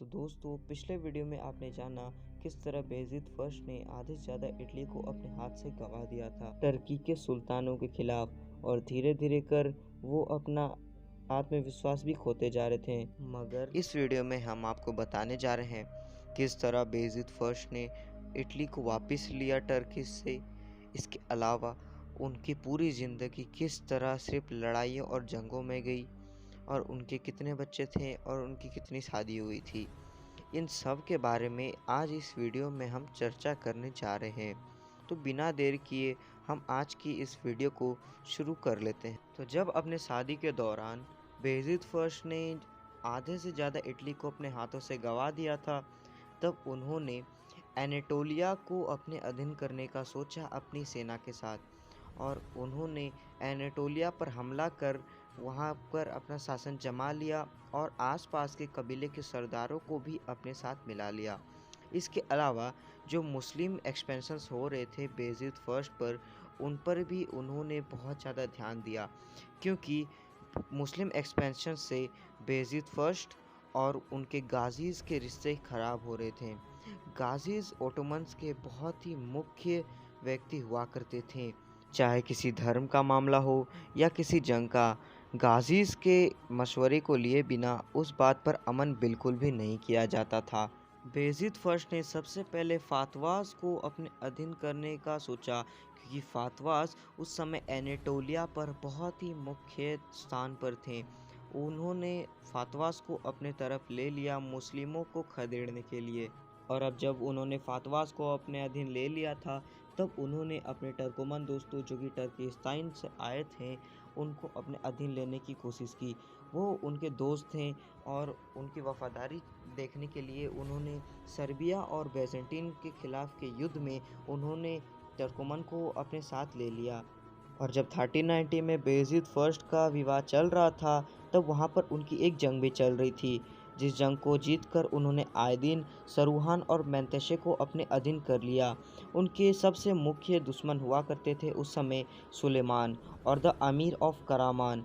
तो दोस्तों पिछले वीडियो में आपने जाना किस तरह बेयज़िद फर्स्ट ने आधे से ज़्यादा इटली को अपने हाथ से गंवा दिया था टर्की के सुल्तानों के खिलाफ, और धीरे धीरे कर वो अपना आत्मविश्वास भी खोते जा रहे थे। मगर इस वीडियो में हम आपको बताने जा रहे हैं किस तरह बेयज़िद फर्स्ट ने इटली को वापस लिया टर्की से। इसके अलावा उनकी पूरी ज़िंदगी किस तरह सिर्फ लड़ाइयों और जंगों में गई, और उनके कितने बच्चे थे और उनकी कितनी शादी हुई थी, इन सब के बारे में आज इस वीडियो में हम चर्चा करने जा रहे हैं। तो बिना देर किए हम आज की इस वीडियो को शुरू कर लेते हैं। तो जब अपने शादी के दौरान बेयज़िद फर्स्ट ने आधे से ज़्यादा इटली को अपने हाथों से गंवा दिया था, तब उन्होंने एनाटोलिया को अपने अधीन करने का सोचा अपनी सेना के साथ, और उन्होंने एनाटोलिया पर हमला कर वहां पर अपना शासन जमा लिया और आसपास के कबीले के सरदारों को भी अपने साथ मिला लिया। इसके अलावा जो मुस्लिम एक्सपेंशंस हो रहे थे बेयज़िद फर्स्ट पर, उन पर भी उन्होंने बहुत ज़्यादा ध्यान दिया, क्योंकि मुस्लिम एक्सपेंशन से बेयज़िद फर्स्ट और उनके गाज़ीज़ के रिश्ते ख़राब हो रहे थे। गाज़ीज़ ओटोमन्स के बहुत ही मुख्य व्यक्ति हुआ करते थे, चाहे किसी धर्म का मामला हो या किसी जंग का। गाज़ीज़ के मशवरे को लिए बिना उस बात पर अमल बिल्कुल भी नहीं किया जाता था। बेयज़िद फर्स्ट ने सबसे पहले फातवास को अपने अधीन करने का सोचा, क्योंकि फातवास उस समय एनाटोलिया पर बहुत ही मुख्य स्थान पर थे। उन्होंने फातवास को अपने तरफ ले लिया मुस्लिमों को खदेड़ने के लिए, और अब जब उन्होंने फातवास को अपने अधीन ले लिया था, तब उन्होंने अपने टर्कोमन दोस्तों जो कि टर्किस्तान से आए थे, उनको अपने अधीन लेने की कोशिश की। वो उनके दोस्त थे और उनकी वफादारी देखने के लिए उन्होंने सर्बिया और बैजेंटीन के खिलाफ के युद्ध में उन्होंने टर्कोमन को अपने साथ ले लिया। और जब 1390 में बेयज़िद फर्स्ट का विवाह चल रहा था, तब वहाँ पर उनकी एक जंग भी चल रही थी, जिस जंग को जीतकर उन्होंने आयदीन, सरूहान और मैंतेशे को अपने अधीन कर लिया। उनके सबसे मुख्य दुश्मन हुआ करते थे उस समय सुलेमान और द अमीर ऑफ करामान।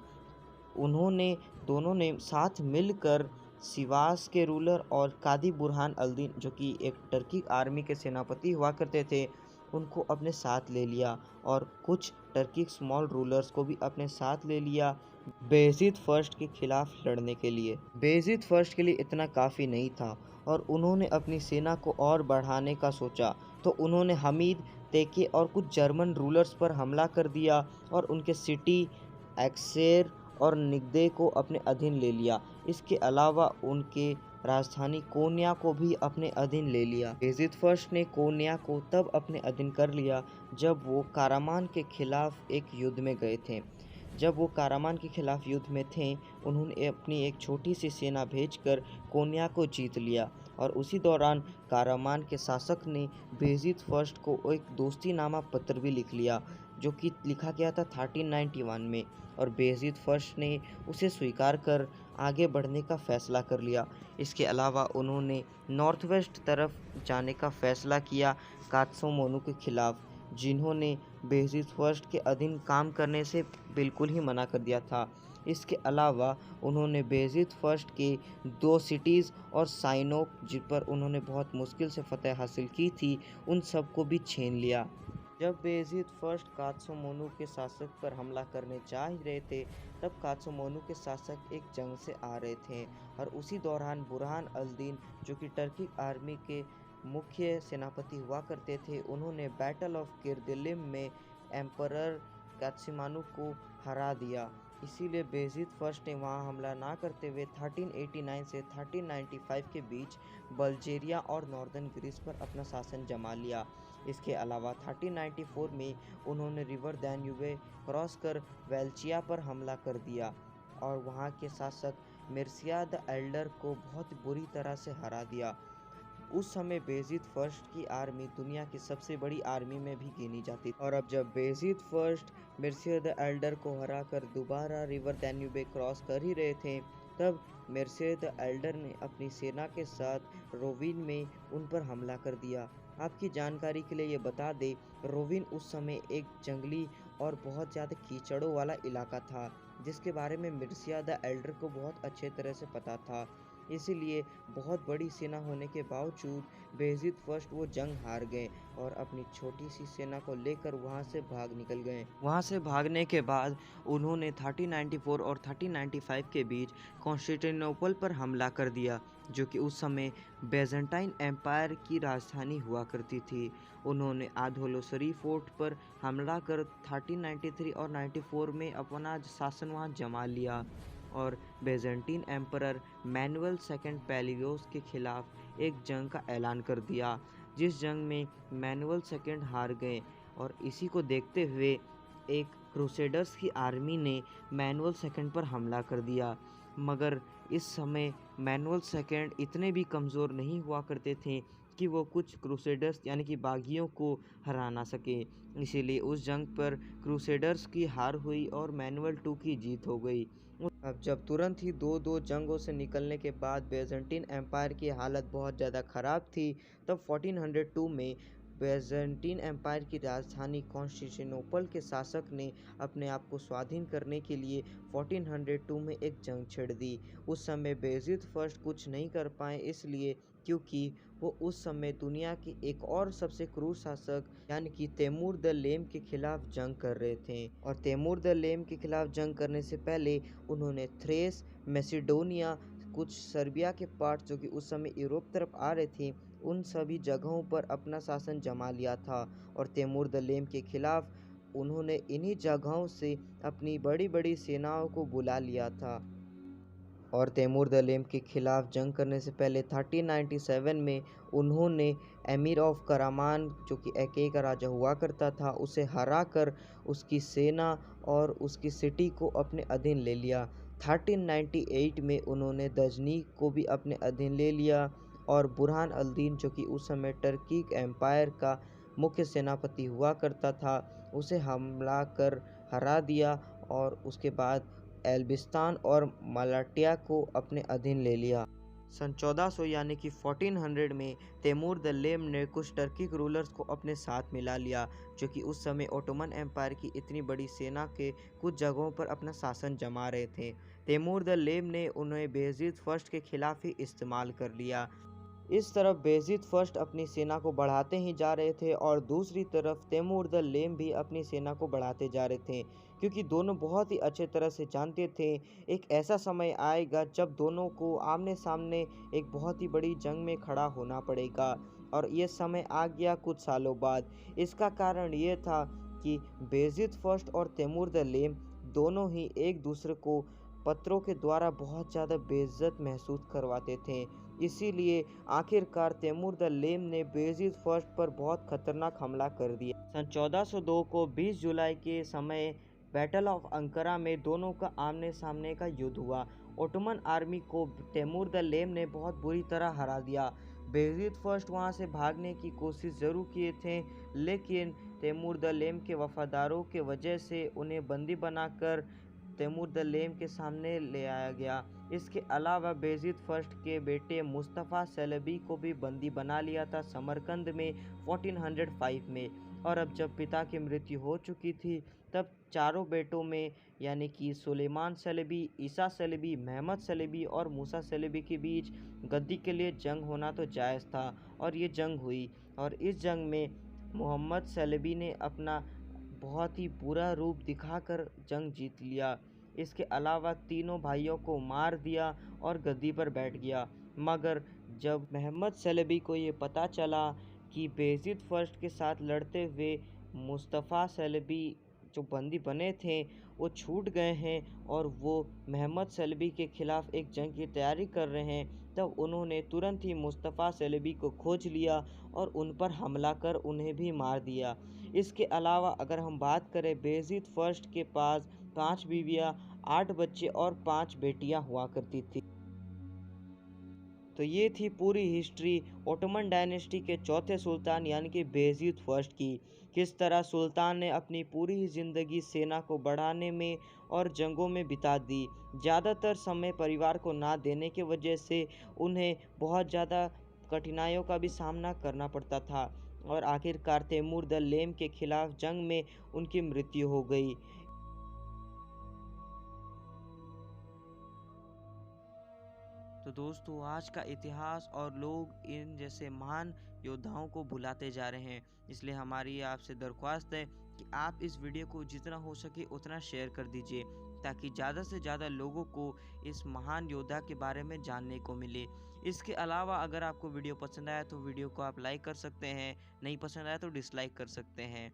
उन्होंने दोनों ने साथ मिलकर सिवास के रूलर और कादी बुरहान अल्दीन, जो कि एक टर्की आर्मी के सेनापति हुआ करते थे, उनको अपने साथ ले लिया, और कुछ टर्की स्मॉल रूलर्स को भी अपने साथ ले लिया बेयज़िद फर्स्ट के खिलाफ लड़ने के लिए। बेयज़िद फर्स्ट के लिए इतना काफ़ी नहीं था, और उन्होंने अपनी सेना को और बढ़ाने का सोचा। तो उन्होंने हमीद, तेके और कुछ जर्मन रूलर्स पर हमला कर दिया और उनके सिटी एक्सेर और निग्दे को अपने अधीन ले लिया। इसके अलावा उनके राजधानी कोन्या को भी अपने अधीन ले लिया। बेयज़िद फर्स्ट ने कोन्या को तब अपने अधीन कर लिया जब वो कारामान के खिलाफ एक युद्ध में गए थे। जब वो कारामान के खिलाफ युद्ध में थे, उन्होंने अपनी एक छोटी सी सेना भेजकर कोन्या को जीत लिया, और उसी दौरान कारामान के शासक ने बेयज़िद फर्स्ट को एक दोस्तीनामा पत्र भी लिख लिया, जो कि लिखा गया था 1391 में, और बेयज़िद फर्स्ट ने उसे स्वीकार कर आगे बढ़ने का फ़ैसला कर लिया। इसके अलावा उन्होंने नॉर्थ वेस्ट तरफ जाने का फ़ैसला किया कात्सोमोनू के खिलाफ, जिन्होंने बेयज़िद फर्स्ट के अधीन काम करने से बिल्कुल ही मना कर दिया था। इसके अलावा उन्होंने बेयज़िद फर्स्ट के 2 सिटीज़ और साइनोप, जिन पर उन्होंने बहुत मुश्किल से फतह हासिल की थी, उन सबको भी छीन लिया। जब बेयज़िद फर्स्ट कात्सोमोनू के शासक पर हमला करने जा ही रहे थे, तब कात्सोमोनू के शासक एक जंग से आ रहे थे, और उसी दौरान बुरहान अल्दीन, जो कि टर्की आर्मी के मुख्य सेनापति हुआ करते थे, उन्होंने बैटल ऑफ किरदिलिम में एम्परर कात्सिमानू को हरा दिया। इसीलिए बेयज़िद फर्स्ट ने वहां हमला ना करते हुए 1389 से 1395 के बीच बल्गेरिया और नॉर्दर्न ग्रीस पर अपना शासन जमा लिया। इसके अलावा 1394 में उन्होंने रिवर डैन्यूबे क्रॉस कर वेल्चिया पर हमला कर दिया, और वहां के शासक मिर्सिया द एल्डर को बहुत बुरी तरह से हरा दिया। उस समय बेयज़िद फर्स्ट की आर्मी दुनिया की सबसे बड़ी आर्मी में भी गिनी जाती, और अब जब बेयज़िद फर्स्ट मिर्सिया द एल्डर को हराकर दोबारा रिवर डैन्यूबे क्रॉस कर ही रहे थे, तब मिर्सिया द एल्डर ने अपनी सेना के साथ रोविन में उन पर हमला कर दिया। आपकी जानकारी के लिए ये बता दें, रोविन उस समय एक जंगली और बहुत ज़्यादा कीचड़ों वाला इलाका था, जिसके बारे में मिर्सिया द एल्डर को बहुत अच्छे तरह से पता था। इसीलिए बहुत बड़ी सेना होने के बावजूद बेयज़िद फर्स्ट वो जंग हार गए और अपनी छोटी सी सेना को लेकर वहाँ से भाग निकल गए। वहाँ से भागने के बाद उन्होंने 1394 और 1395 के बीच कॉन्स्टेंटिनोपल पर हमला कर दिया, जो कि उस समय बेजेंटाइन एम्पायर की राजधानी हुआ करती थी। उन्होंने आधोलोसरी फोर्ट पर हमला कर 1393 और 94 में अपना शासन वहाँ जमा लिया और बेजेंटीन एम्परर मैनुअल सेकंड पेलियोस के खिलाफ एक जंग का ऐलान कर दिया, जिस जंग में मैनुअल सेकंड हार गए। और इसी को देखते हुए एक क्रूसेडर्स की आर्मी ने मैनुअल सेकंड पर हमला कर दिया, मगर इस समय मैनुअल सेकंड इतने भी कमज़ोर नहीं हुआ करते थे कि वो कुछ क्रूसेडर्स यानी कि बागियों को हरा ना सके। इसीलिए उस जंग पर क्रूसेडर्स की हार हुई और मैनुअल टू की जीत हो गई। अब जब तुरंत ही दो दो जंगों से निकलने के बाद बेजेंटीन एम्पायर की हालत बहुत ज़्यादा ख़राब थी, तब 1402 में बेजेंटीन एम्पायर की राजधानी कॉन्स्टेंटिनोपल के शासक ने अपने आप को स्वाधीन करने के लिए 1402 में एक जंग छेड़ दी। उस समय बेयज़िद फर्स्ट कुछ नहीं कर पाए, इसलिए क्योंकि वो उस समय दुनिया के एक और सबसे क्रूर शासक यानी कि तैमूर द लेम के खिलाफ जंग कर रहे थे। और तैमूर द लेम के खिलाफ जंग करने से पहले उन्होंने थ्रेस, मैसिडोनिया, कुछ सर्बिया के पार्ट जो कि उस समय यूरोप तरफ आ रहे थे, उन सभी जगहों पर अपना शासन जमा लिया था। और तैमूर द लेम के खिलाफ उन्होंने इन्हीं जगहों से अपनी बड़ी बड़ी सेनाओं को बुला लिया था। और तैमूर द लेम के खिलाफ जंग करने से पहले 1397 में उन्होंने एमीर ऑफ करामान जो कि अकेई का राजा हुआ करता था, उसे हरा कर उसकी सेना और उसकी सिटी को अपने अधीन ले लिया। 1398 में उन्होंने गजनी को भी अपने अधीन ले लिया और बुरहान अल-दीन जो कि उस समय टर्की एम्पायर का मुख्य सेनापति हुआ करता था, उसे हमला कर हरा दिया और उसके बाद एल्बिस्तान और मलाटिया को अपने अधीन ले लिया। सन 1400 यानी कि 1400 में तैमूर द लेम ने कुछ टर्किक रूलर्स को अपने साथ मिला लिया, जो कि उस समय ओटोमन एम्पायर की इतनी बड़ी सेना के कुछ जगहों पर अपना शासन जमा रहे थे। तैमूर द लेम ने उन्हें बेयज़िद फर्स्ट के खिलाफ ही इस्तेमाल कर लिया। इस तरफ बेयज़िद फर्स्ट अपनी सेना को बढ़ाते ही जा रहे थे और दूसरी तरफ तैमूर द लेम भी अपनी सेना को बढ़ाते जा रहे थे, क्योंकि दोनों बहुत ही अच्छे तरह से जानते थे एक ऐसा समय आएगा जब दोनों को आमने सामने एक बहुत ही बड़ी जंग में खड़ा होना पड़ेगा। और ये समय आ गया कुछ सालों बाद। इसका कारण ये था कि बेयज़िद फर्स्ट और तैमूर द लेम दोनों ही एक दूसरे को पत्रों के द्वारा बहुत ज़्यादा बेइज्जत महसूस करवाते थे। इसीलिए आखिरकार तैमूर द लेम ने बेयज़िद फर्स्ट पर बहुत खतरनाक हमला कर दिया। सन 1402 को 20 जुलाई के समय बैटल ऑफ अंकारा में दोनों का आमने सामने का युद्ध हुआ। ओटोमन आर्मी को तैमूर द लेम ने बहुत बुरी तरह हरा दिया। बेयज़िद फर्स्ट वहां से भागने की कोशिश जरूर किए थे, लेकिन तैमूर द लेम के वफादारों के वजह से उन्हें बंदी बनाकर तैमूर द लेम के सामने ले आया गया। इसके अलावा बेयज़िद फर्स्ट के बेटे मुस्तफ़ा सैलबी को भी बंदी बना लिया था समरकंद में 1405 में। और अब जब पिता की मृत्यु हो चुकी थी, तब चारों बेटों में यानी कि सुलेमान सैलबी, ईसा सैलबी, महमद सैलबी और मूसा सैलबी के बीच गद्दी के लिए जंग होना तो जायज़ था, और ये जंग हुई। और इस जंग में मोहम्मद सैलबी ने अपना बहुत ही बुरा रूप दिखाकर जंग जीत लिया। इसके अलावा तीनों भाइयों को मार दिया और गद्दी पर बैठ गया। मगर जब मोहम्मद सैलबी को ये पता चला कि बेयज़िद फर्स्ट के साथ लड़ते हुए मुस्तफ़ा सैलबी जो बंदी बने थे वो छूट गए हैं और वो मोहम्मद सैलबी के खिलाफ एक जंग की तैयारी कर रहे हैं, तब उन्होंने तुरंत ही मुस्तफ़ा सैलबी को खोज लिया और उन पर हमला कर उन्हें भी मार दिया। इसके अलावा अगर हम बात करें, बेयज़िद फर्स्ट के पास 5 बीवियाँ, 8 बच्चे और 5 बेटियां हुआ करती थी। तो ये थी पूरी हिस्ट्री ओटोमन डायनेस्टी के चौथे सुल्तान यानी कि बेयज़िद फर्स्ट की। किस तरह सुल्तान ने अपनी पूरी ज़िंदगी सेना को बढ़ाने में और जंगों में बिता दी। ज़्यादातर समय परिवार को ना देने की वजह से उन्हें बहुत ज़्यादा कठिनाइयों का भी सामना करना पड़ता था और आखिरकार तैमूर द लेम के खिलाफ जंग में उनकी मृत्यु हो गई। तो तो दोस्तों आज का इतिहास और लोग इन जैसे महान योद्धाओं को भुलाते जा रहे हैं, इसलिए हमारी आपसे दरख्वास्त है कि आप इस वीडियो को जितना हो सके उतना शेयर कर दीजिए, ताकि ज़्यादा से ज़्यादा लोगों को इस महान योद्धा के बारे में जानने को मिले। इसके अलावा अगर आपको वीडियो पसंद आया तो वीडियो को आप लाइक कर सकते हैं, नहीं पसंद आया तो डिसलाइक कर सकते हैं।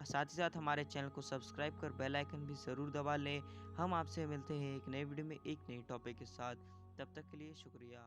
साथ ही साथ हमारे चैनल को सब्सक्राइब कर बेल आइकन भी ज़रूर दबा लें। हम आपसे मिलते हैं एक नए वीडियो में एक नई टॉपिक के साथ। तब तक के लिए शुक्रिया।